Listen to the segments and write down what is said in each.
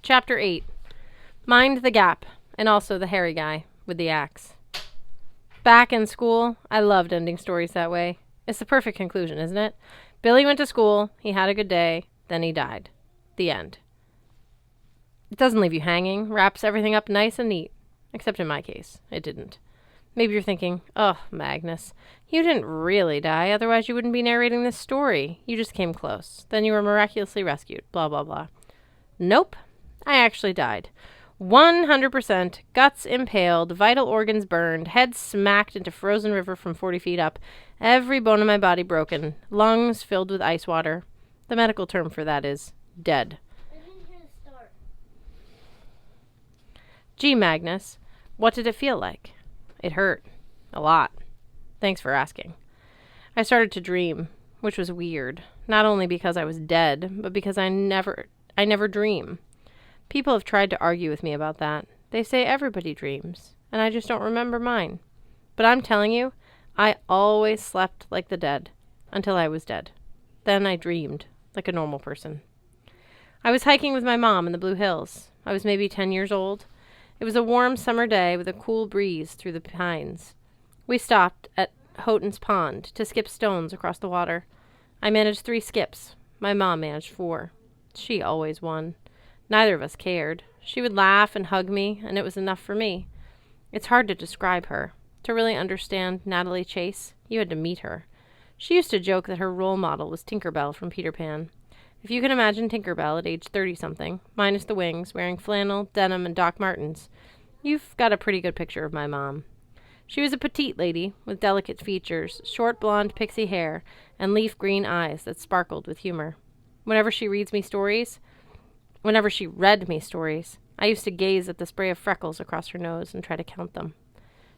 Chapter 8. Mind the Gap, and also the hairy guy with the axe. Back in school, I loved ending stories that way. It's the perfect conclusion, isn't it? Billy went to school, he had a good day, then he died. The end. It doesn't leave you hanging, wraps everything up nice and neat. Except in my case, it didn't. Maybe you're thinking, oh, Magnus, you didn't really die, otherwise you wouldn't be narrating this story. You just came close. Then you were miraculously rescued, blah, blah, blah. Nope, I actually died. 100%, guts impaled, vital organs burned, head smacked into frozen river from 40 feet up, every bone in my body broken, lungs filled with ice water. The medical term for that is dead. I didn't hear the start. Gee, Magnus, what did it feel like? It hurt. A lot. Thanks for asking. I started to dream, which was weird, not only because I was dead, but because I never dream. People have tried to argue with me about that. They say everybody dreams, and I just don't remember mine. But I'm telling you, I always slept like the dead, until I was dead. Then I dreamed, like a normal person. I was hiking with my mom in the Blue Hills. I was maybe 10 years old. It was a warm summer day with a cool breeze through the pines. We stopped at Houghton's Pond to skip stones across the water. I managed 3 skips. My mom managed 4. She always won. Neither of us cared. She would laugh and hug me, and it was enough for me. It's hard to describe her. To really understand Natalie Chase, you had to meet her. She used to joke that her role model was Tinker Bell from Peter Pan. If you can imagine Tinker Bell at age 30-something, minus the wings, wearing flannel, denim, and Doc Martens, you've got a pretty good picture of my mom. She was a petite lady with delicate features, short blonde pixie hair, and leaf green eyes that sparkled with humor. Whenever she read me stories, I used to gaze at the spray of freckles across her nose and try to count them.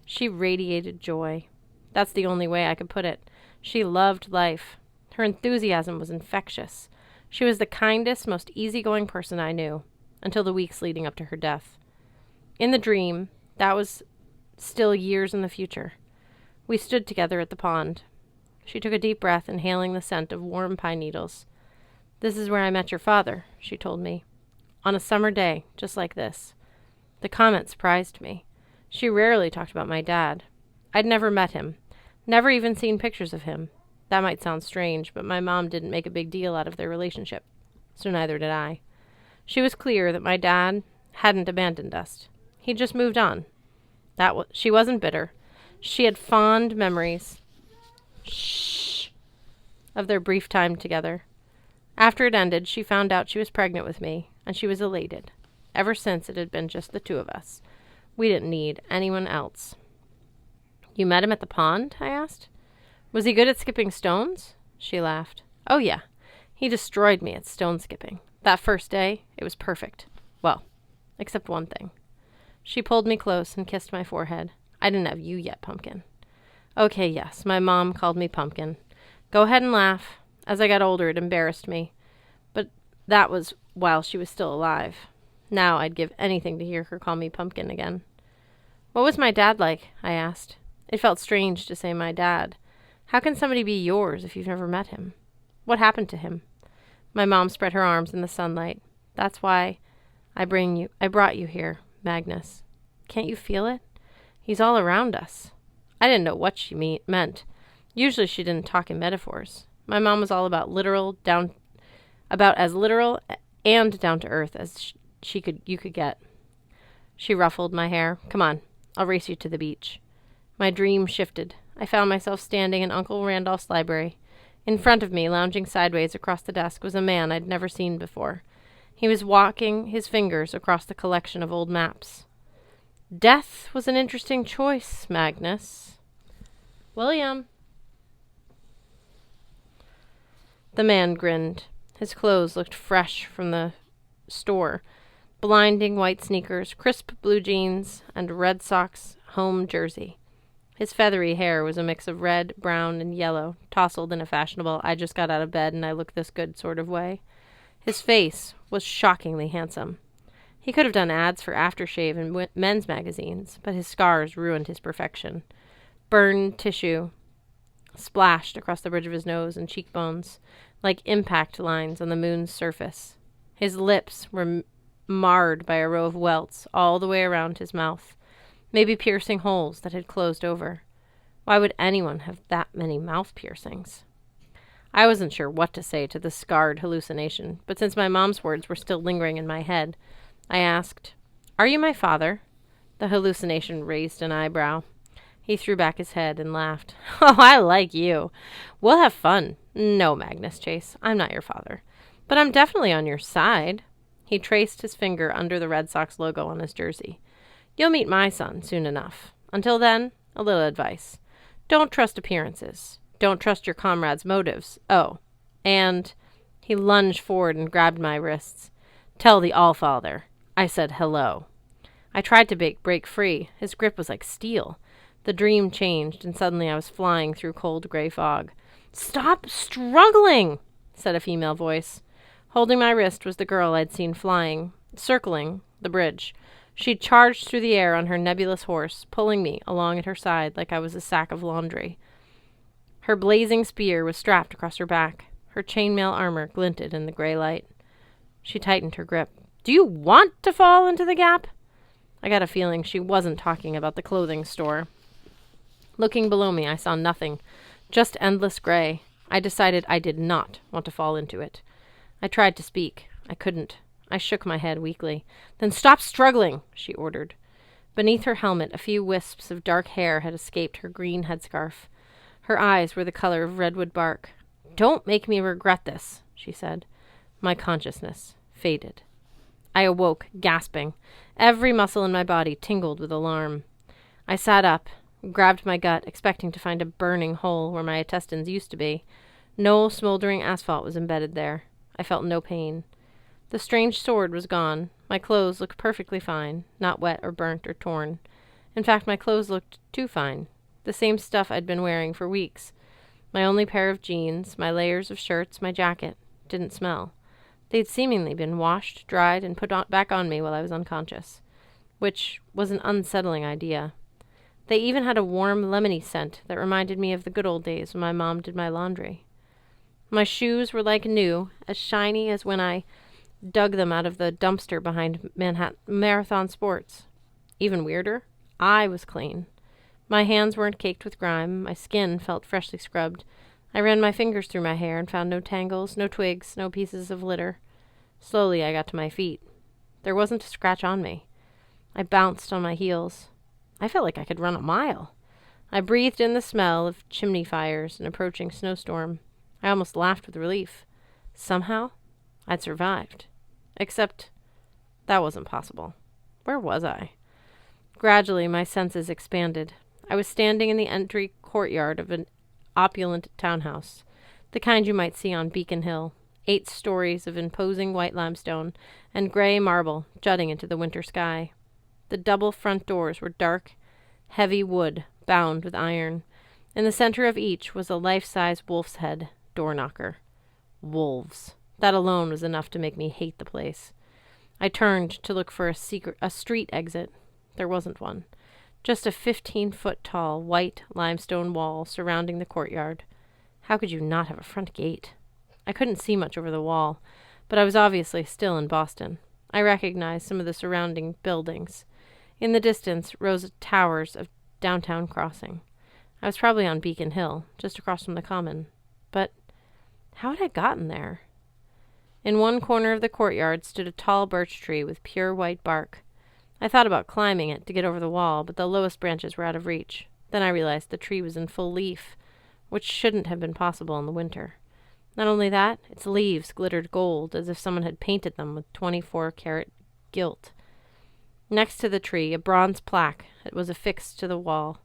She radiated joy. That's the only way I could put it. She loved life. Her enthusiasm was infectious. She was the kindest, most easygoing person I knew, until the weeks leading up to her death. In the dream, that was still years in the future. We stood together at the pond. She took a deep breath, inhaling the scent of warm pine needles. "This is where I met your father," she told me. "On a summer day, just like this." The comment surprised me. She rarely talked about my dad. I'd never met him, never even seen pictures of him. That might sound strange, but my mom didn't make a big deal out of their relationship, so neither did I. She was clear that my dad hadn't abandoned us. He'd just moved on. She wasn't bitter. She had fond memories of their brief time together. After it ended, she found out she was pregnant with me, and she was elated. Ever since, it had been just the 2 of us. We didn't need anyone else. "You met him at the pond?" I asked. "Was he good at skipping stones?" She laughed. "Oh, yeah. He destroyed me at stone skipping. That first day, it was perfect. Well, except one thing." She pulled me close and kissed my forehead. "I didn't have you yet, Pumpkin." Okay, yes, my mom called me Pumpkin. Go ahead and laugh. As I got older, it embarrassed me. But that was while she was still alive. Now I'd give anything to hear her call me Pumpkin again. "What was my dad like?" I asked. It felt strange to say my dad. How can somebody be yours if you've never met him? What happened to him? My mom spread her arms in the sunlight. "That's why I brought you here, Magnus. Can't you feel it? He's all around us." I didn't know what she meant. Usually she didn't talk in metaphors. My mom was all about as literal and down to earth as you could get. She ruffled my hair. "Come on, I'll race you to the beach." My dream shifted. I found myself standing in Uncle Randolph's library. In front of me, lounging sideways across the desk, was a man I'd never seen before. He was walking his fingers across the collection of old maps. "Death was an interesting choice, Magnus." "William." The man grinned. His clothes looked fresh from the store. Blinding white sneakers, crisp blue jeans, and Red Sox home jersey. His feathery hair was a mix of red, brown, and yellow, tousled in a fashionable "I just got out of bed and I look this good" sort of way. His face was shockingly handsome. He could have done ads for aftershave in men's magazines, but his scars ruined his perfection. Burned tissue splashed across the bridge of his nose and cheekbones, like impact lines on the moon's surface. His lips were marred by a row of welts all the way around his mouth, maybe piercing holes that had closed over. Why would anyone have that many mouth piercings? I wasn't sure what to say to the scarred hallucination, but since my mom's words were still lingering in my head, I asked, "Are you my father?" The hallucination raised an eyebrow. He threw back his head and laughed. "Oh, I like you. We'll have fun." "No, Magnus Chase, I'm not your father. But I'm definitely on your side." He traced his finger under the Red Sox logo on his jersey. "You'll meet my son soon enough. Until then, a little advice. Don't trust appearances. Don't trust your comrade's motives. Oh, and—" he lunged forward and grabbed my wrists. "Tell the Allfather I said hello." I tried to break free. His grip was like steel. The dream changed, and suddenly I was flying through cold gray fog. "Stop struggling," said a female voice. Holding my wrist was the girl I'd seen circling the bridge. She charged through the air on her nebulous horse, pulling me along at her side like I was a sack of laundry. Her blazing spear was strapped across her back. Her chainmail armor glinted in the gray light. She tightened her grip. "Do you want to fall into the gap?" I got a feeling she wasn't talking about the clothing store. Looking below me, I saw nothing, just endless gray. I decided I did not want to fall into it. I tried to speak. I couldn't. I shook my head weakly. "Then stop struggling," she ordered. Beneath her helmet, a few wisps of dark hair had escaped her green headscarf. Her eyes were the color of redwood bark. "Don't make me regret this," she said. My consciousness faded. I awoke, gasping. Every muscle in my body tingled with alarm. I sat up, grabbed my gut, expecting to find a burning hole where my intestines used to be. No smoldering asphalt was embedded there. I felt no pain. The strange sword was gone. My clothes looked perfectly fine, not wet or burnt or torn. In fact, my clothes looked too fine. The same stuff I'd been wearing for weeks. My only pair of jeans, my layers of shirts, my jacket, didn't smell. They'd seemingly been washed, dried, and put back on me while I was unconscious, which was an unsettling idea. They even had a warm, lemony scent that reminded me of the good old days when my mom did my laundry. My shoes were like new, as shiny as when I dug them out of the dumpster behind Marathon Sports. Even weirder, I was clean. My hands weren't caked with grime. My skin felt freshly scrubbed. I ran my fingers through my hair and found no tangles, no twigs, no pieces of litter. Slowly I got to my feet. There wasn't a scratch on me. I bounced on my heels. I felt like I could run a mile. I breathed in the smell of chimney fires and approaching snowstorm. I almost laughed with relief. Somehow, I'd survived. Except that wasn't possible. Where was I? Gradually, my senses expanded. I was standing in the entry courtyard of an opulent townhouse, the kind you might see on Beacon Hill, 8 stories of imposing white limestone and gray marble jutting into the winter sky. The double front doors were dark, heavy wood bound with iron. In the center of each was a life-size wolf's head door knocker. Wolves. That alone was enough to make me hate the place. I turned to look for a street exit. There wasn't one. Just a 15-foot-tall white limestone wall surrounding the courtyard. How could you not have a front gate? I couldn't see much over the wall, but I was obviously still in Boston. I recognized some of the surrounding buildings. In the distance rose towers of downtown crossing. I was probably on Beacon Hill, just across from the Common. But how had I gotten there? In one corner of the courtyard stood a tall birch tree with pure white bark. I thought about climbing it to get over the wall, but the lowest branches were out of reach. Then I realized the tree was in full leaf, which shouldn't have been possible in the winter. Not only that, its leaves glittered gold, as if someone had painted them with 24-karat gilt. Next to the tree, a bronze plaque was affixed to the wall.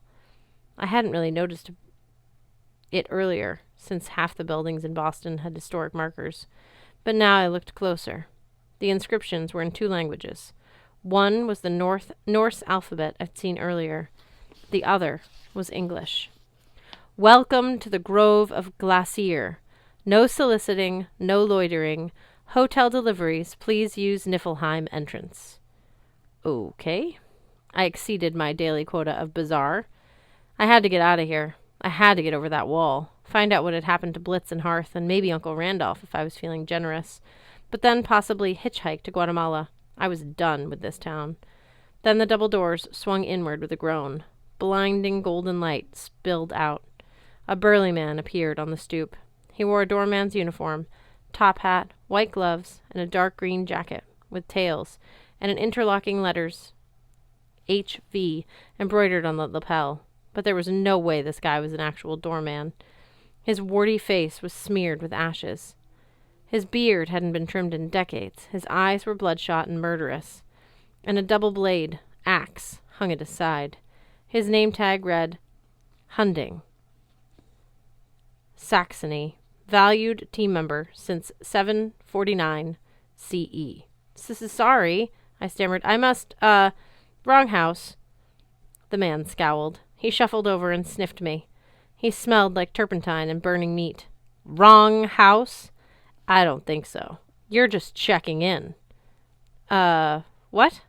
I hadn't really noticed it earlier, since half the buildings in Boston had historic markers. But now I looked closer. The inscriptions were in 2 languages. One was the Norse alphabet I'd seen earlier. The other was English. "Welcome to the Grove of Glacier. No soliciting, no loitering. Hotel deliveries, please use Niflheim entrance." Okay. I exceeded my daily quota of bizarre. I had to get out of here. I had to get over that wall. Find out what had happened to Blitz and Hearth, and maybe Uncle Randolph if I was feeling generous. But then possibly hitchhike to Guatemala. I was done with this town. Then the double doors swung inward with a groan. Blinding golden light spilled out. A burly man appeared on the stoop. He wore a doorman's uniform, top hat, white gloves, and a dark green jacket with tails and an interlocking letters HV embroidered on the lapel. But there was no way this guy was an actual doorman. His warty face was smeared with ashes. His beard hadn't been trimmed in decades. His eyes were bloodshot and murderous. And a double-blade axe hung at his side. His name tag read, Hunding, Saxony, valued team member since 749 CE. Sorry, I stammered. I must, wrong house. The man scowled. He shuffled over and sniffed me. He smelled like turpentine and burning meat. Wrong house? I don't think so. You're just checking in. What?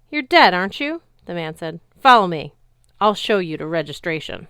You're dead, aren't you? The man said. Follow me. I'll show you to registration.